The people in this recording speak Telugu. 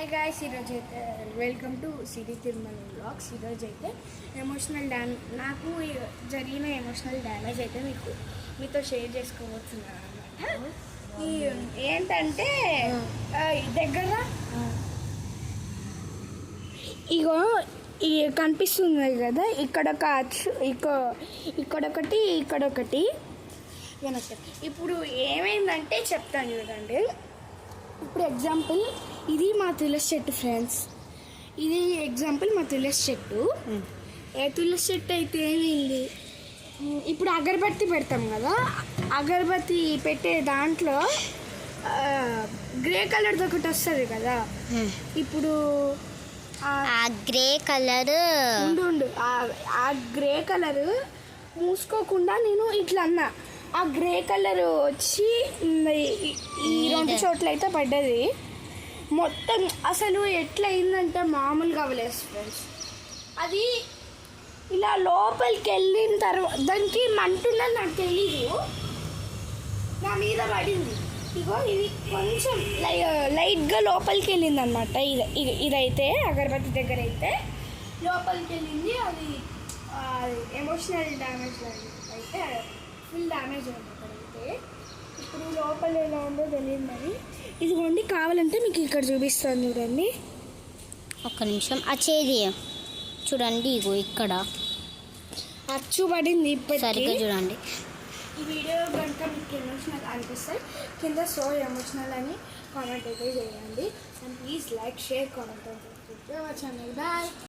హాయ్ గాయ్స్, ఈరోజు అయితే welcome to city Tirumala blogs. ఈరోజు అయితే నాకు జరిగిన ఎమోషనల్ డ్యామేజ్ అయితే మీతో షేర్ చేసుకోబోతున్నాను అనమాట. ఏంటంటే దగ్గర ఇగో కనిపిస్తుంది కదా, ఇక్కడొకటి. ఇప్పుడు ఏమైందంటే చెప్తాను చూడండి. ఇప్పుడు ఎగ్జాంపుల్ ఇది మా తులసి చెట్టు ఫ్రెండ్స్. ఇది ఎగ్జాంపుల్ మా తులసి చెట్టు. తులసి చెట్టు అయితే ఏమైంది, ఇప్పుడు అగరబత్తి పెడతాం కదా, అగరబత్తి పెట్టే దాంట్లో గ్రే కలర్ది ఒకటి వస్తుంది కదా. ఇప్పుడు ఆ గ్రే కలర్ ఉండు ఆ గ్రే కలర్ మూసుకోకుండా నేను ఇట్లా అన్నా, ఆ గ్రే కలర్ వచ్చి ఈ రెండు చోట్ల అయితే పడ్డది. మొత్తం అసలు ఎట్లా అయిందంటే మామూలుగా అవ్వలేదు ఫ్రెండ్స్. అది ఇలా లోపలికి వెళ్ళిన తర్వాత దానికి మంటున్నది నాకు తెలీదు, నా మీద పడింది. ఇగో ఇది కొంచెం లైట్గా లోపలికి వెళ్ళింది అనమాట. ఇదైతే అగరబత్తి దగ్గర అయితే లోపలికి వెళ్ళింది. అది ఎమోషనల్ డ్యామేజ్ అయితే ఫుల్ డ్యామేజ్ అనమాట. అయితే ఇప్పుడు లోపల ఎలా ఉందో తెలియదు మరి. ఇదిగోండి, కావాలంటే మీకు ఇక్కడ చూపిస్తాను చూడండి. ఒక్క నిమిషం, ఆ చేది చూడండి, ఇగో ఇక్కడ అచ్చు పడింది. సరిగ్గా చూడండి. ఈ వీడియో కనుక మీకు ఎమోషనల్ అనిపిస్తే కింద సో ఎమోషనల్ అని కామెంట్ అయితే చేయండి. And please like, share, comment. Bye.